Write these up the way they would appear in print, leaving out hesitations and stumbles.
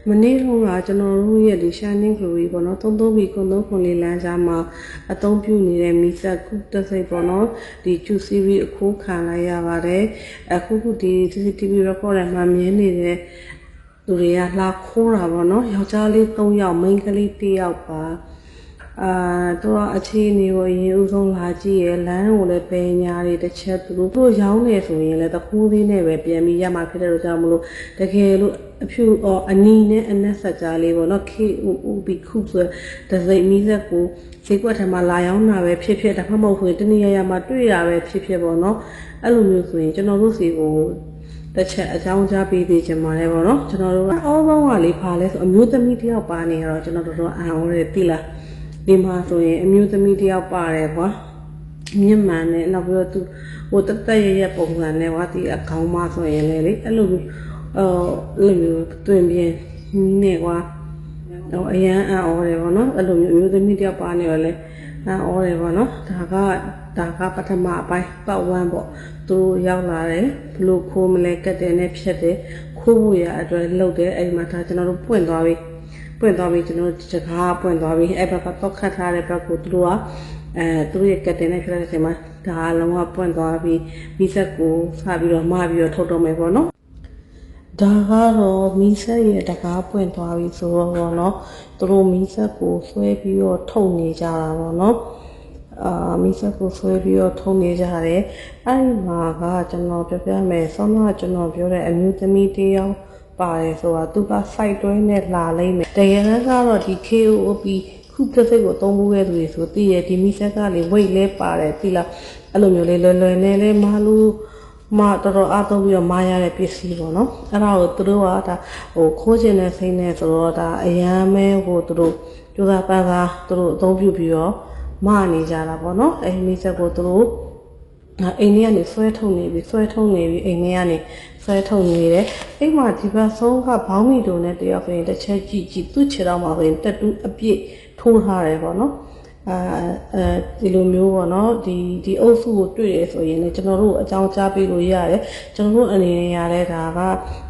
မနေ့ကကျွန်တော်တို့ရဲ့ဒီ Shining Glory ပေါ့နော်33ဘီကုန်း3ခွန်လေးလမ်းကြားမှာအသုံးပြုနေတဲ့မီဆက်ကုတက်စိတ်ပေါ့နော်ဒီကျူစီဗီအခုခံလိုက်ရပါတယ်အခုဒီ CCTV record မှာမြင်နေတဲ့သူတွေကလှခိုးတာပေါ့နော်ယောက်ျားလေး3ယောက်မိန်းကလေး1ယောက်ပါတော့အခြေအနေကိုအရင်ဦးဆုံးလာကြည့်ရလမ်းကိုလည်းပင်ညာတွေတစ်ချက်သူတို့ရောင်းနေဆိုရင်လည်းတခိုးသေးနဲ့ပဲပြန်ပြီးရမှာဖြစ်တဲ့လို့ကြောင့်မလို့တကယ်လို့အဖြူအနီနဲ့အနက်ဆက်ကြားလေးပေါ့နော် KOB ခုဆိုတစိမ့်မီးဆက်ကိုဈေးကွက်ထဲမှာလာရောင်းတာပဲဖြစ်ဖြစ်ဒါမှမဟုတ်ဆိုရင်တနည်းရမှာတွေ့ရပဲဖြစ်ဖြစ်ပေါ့နော်အဲ့လိုမျိုးဆိုရင်ကျွန်တော်တို့စီကိုတစ်ချက်အကြောင်းကြားပေးသေးချင်ပါတယ်ပေါ့နော်ကျွန်တော်တို့ကအော်ဘောင်းကလေးဖာလဲဆိုအမျိုးသမီးတယောက်ပါနေရတော့ကျွန်တော်တို့အံ့ဩတယ်သိလားဒီမှာဆိုရင်အမျိုးသမီးတယောက်ပါတယ်ကွာမြင့်မှန်နဲ့နောက်ပြီးတော့သူဟိုတက်ရပုံစံနဲ့ကွာဒီအကောင်မဆိုရင်လေအဲ့လိုမျိုးတွင်ပြင်းနေကွာတော့အရန်အံ့ဩတယ်ပေါ့နော်အဲ့လိုမျိုးအမျိုးသမီးတယောက်ပါနေတော့လေအံ့ဩတယ်ပေါ့နော်ဒါကပထမအပိုင်းပတ်ဝန်းပေါ့သူရောက်လာတယ်ဘလို့ခိုးမလဲကတ်တယ်နဲ့ဖြတ်တယ်ခိုးဖို့ရအတွက်လှုပ်တယ်အဲ့မှာဒါကျွန်တော်တို့ပွင့်သွားပြီကျွန်တော်တကားပွင့်သွားပြီအဲ့ဘက်ကတော့ခတ်ထားတဲ့ဘက်ကိုသူတို့ကသူတို့ရဲ့ကတ်တင်နဲ့ဖြတ်တဲ့အချိန်မှာဒါအလုံးကပွင့်သွားပြီးမီးစက်ကိုစပြီးတော့မပြီးတော့ထုတ်တော့မယ်ပေါ့နော်ဒါကတော့မီးစက်ရဲ့တကားပွင့်သွားပြီဆိုတော့ပေါ့နော်သူတို့မီးစက်ကိုဆွဲပြီးတော့ထုတ်နေကြတာပေါ့နော်မီးစက်ကိုဆွဲပြီးတော့ထုံနေကြတယ်အဲ့ဒီမှာကကျွန်တော်ပြောပြမယ်ဆောင်းကကျွန်တော်ပြောတဲ့အမျိုးသမီးတယောက်ပါတယ်ဆိုတာသူက site တွဲနဲ့လာလိမ့်မယ်တကယ်ကတော့ဒီ KOB ခုတစ်စိတ်ကိုသုံးဖို့ရသူတွေဆိုတည်ရဒီမီဆက်ကလေ weight လဲပါတယ်သိလားအဲ့လိုမျိုးလေးလွယ်နဲ့လဲမလို့မတော်တော်အားသုံးပြီးတော့မားရတဲ့ပစ္စည်းပေါ့နော်အဲ့ဒါကိုသူတို့ကဒါဟိုခိုးချင်တဲ့စိတ်နဲ့ဆိုတော့ဒါအရန်မဲဟိုသူတို့ကြိုးစားပန်းစားသူတို့အသုံးပြုပြီးတော့မားနေကြတာပေါ့နော်အဲ့ဒီမီဆက်ကိုသူတို့အိမ်ထဲကနေဆွဲထုတ်နေပြီအိမ်ထဲကနေဆွဲထုတ်နေတယ်အိမ်မှာဒီဘက်ဆုံးကဘောင်းမီတုံနဲ့တယောက်ဆိုရင်တစ်ချက်ကြည့်သူ့ခြေထောက်မှာဆိုရင်တက်တူးအပြည့်ထိုးထားတယ်ပေါ့နော်ဒီလိုမျိုးပေါ့နော်ဒီအုပ်စုကိုတွေ့ရဆိုရင်လည်းကျွန်တော်တို့အကြောင်းကြားပေးလို့ရတယ်ကျွန်တော်တို့အနေနဲ့ရတဲ့ဒါက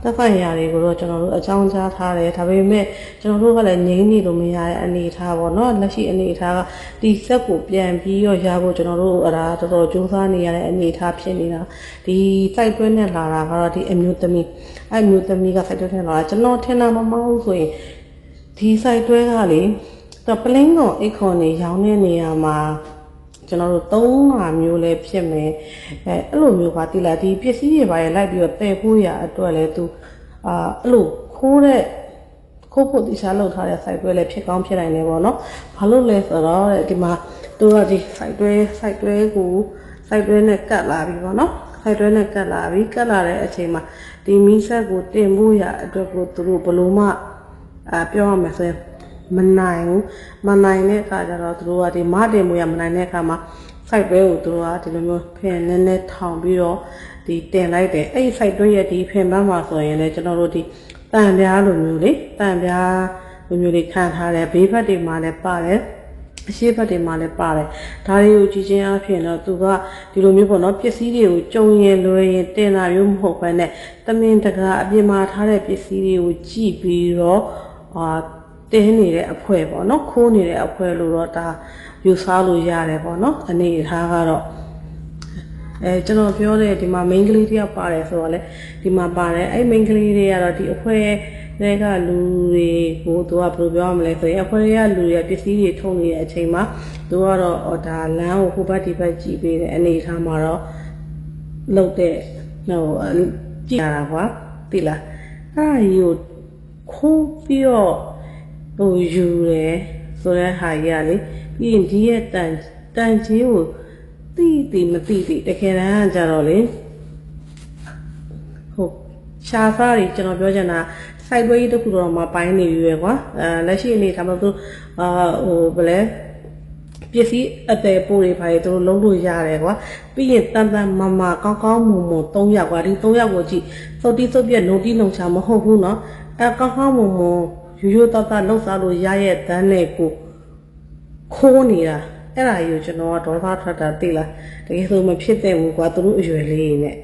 သက်ဆိုင်ရာတွေကိုတော့ကျွန်တော်တို့အကြောင်းကြားထားတယ်ဒါပေမဲ့ကျွန်တော်တို့ကလည်းငြိမ်းနေလို့မရတဲ့အနေအထားပေါ့နော်လက်ရှိအနေအထားကဒီဆက်ကိုပြန်ပြီးတော့ရဖို့ကျွန်တော်တို့အဲ့ဒါတော်တော်ကြိုးစားနေရတဲ့အနေအထားဖြစ်နေတာဒီ site တွဲနဲ့လာတာကတော့ဒီအမျိုးသမီးအဲ့မျိုးသမီးက site တွဲနဲ့လာတာကျွန်တော်ထင်တာမမဟုတ်ဆိုရင်ဒီ site တွဲကလေပလင်းကောင်အိတ်ခွန်နေရောင်းတဲ့နေရာမှာကျွန်တော်တို့3မျိုးလဲဖြစ်မယ်အဲ့လိုမျိုးပါတိလာဒီပစ္စည်းတွေပါရလိုက်ပြီးတော့တည်ဖို့ရအတွက်လဲသူအဲ့လိုခိုးဖို့တိစားလောက်ထားတဲ့ site တွဲလဲဖြစ်ကောင်းဖြစ်နိုင်တယ်ပေါ့နော်ဘာလို့လဲဆိုတော့ဒီမှာသူကဒီ site တွဲကို site တွဲနဲ့ကတ်လာပြီပေါ့နော် site တွဲနဲ့ကတ်လာတဲ့အချိန်မှာဒီမီးဆက်ကိုတင်ဖို့ရအတွက်ကိုသူတို့ဘလို့မှပြောရမယ်ဆိုရင်မနိုင်တဲ့အခါကျတော့သူတို့ကဒီမတင်မှုရမနိုင်တဲ့အခါမှာ site တွဲကိုသူတို့ကဒီလိုမျိုးဖင်နည်းနည်းထောင်ပြီးတော့ဒီတင်လိုက်တယ်အဲ့ဒီ site တွဲရဲ့ဒီဖင်ပန်းမှာဆိုရင်လည်းကျွန်တော်တို့ဒီတန်ပြားလိုမျိုးလေးခံထားတယ်ဘေးဘက်တွေမှာလည်းပါတယ်အရှိဘက်တွေမှာလည်းပါတယ်ဒါတွေကိုကြည့်ချင်းအဖြစ်တော့သူကဒီလိုမျိုးပေါ့နော်ပစ္စည်းတွေကိုကြုံရင်လွယ်ရင်တင်တာမျိုးမဟုတ်ဘဲနဲ့တမင်တကာအပြင်မှာထားတဲ့ပစ္စည်းတွေကိုကြည့်ပြီးတော့တင်းနေတဲ့အဖွဲပေါ့နော်ခိုးနေတဲ့အဖွဲလို့တော့ဒါယူဆလို့ရတယ်ပေါ့နော်အနေထားကတော့ကျွန်တော်ပြောတဲ့ဒီမှာ main ကလေးတယောက်ပါတယ်ဆိုတော့လေဒီမှာပါတယ်အဲ့ main ကလေးတွေကတော့ဒီအဖွဲတွေကလူတွေကိုသူကဘယ်လိုပြောရမလဲဆိုရင်အဖွဲတွေကလူတွေပစ္စည်းတွေထုံနေတဲ့အချိန်မှာသူကတော့ဒါလမ်းကိုဟိုဘက်ဒီဘက်ကြည့်ပေးတဲ့အနေထားမှာတော့လှုပ်တဲ့ဟိုကြည့်ရတာကွာသိလားအဲ့ဒီကိုခိုးပြီးတော့ဟိုယူတယ်ဆိုတဲ့ဟာကြီးကလေပြီးရင်ဒီရဲ့တန်ကြီးကိုတိမတိတကယ်တမ်းကကြတော့လေဟိုရှားစားကြီးကျွန်တော်ပြောချင်တာ site တွဲကြီးတစ်ခုတော့မှပိုင်းနေပြီပဲကွာလက်ရှိအနေထားမှာသူဟိုဘယ်လဲပစ္စည်းအသေးပို့တွေပါလေသူတို့လုံးလို့ရတယ်ကွာပြီးရင်တန်မကောင်းမွန်3ယောက်ကွာဒီ3ယောက်ကိုကြည့်သုတ်ပြက်လုံးတီးလုံးချမဟုတ်ဘူးเนาะကောင်းမွန်ရိုးသားလှုပ်ရှားလို့ရရဲ့တန်းနဲ့ကိုခိုးနေတာအဲ့ဒါကြီးကိုကျွန်တော်ကဒေါသထွက်တာသိလားတကယ်ဆိုမဖြစ်တဲ့ဘူးကွာသူတို့အရွယ်လေးနဲ့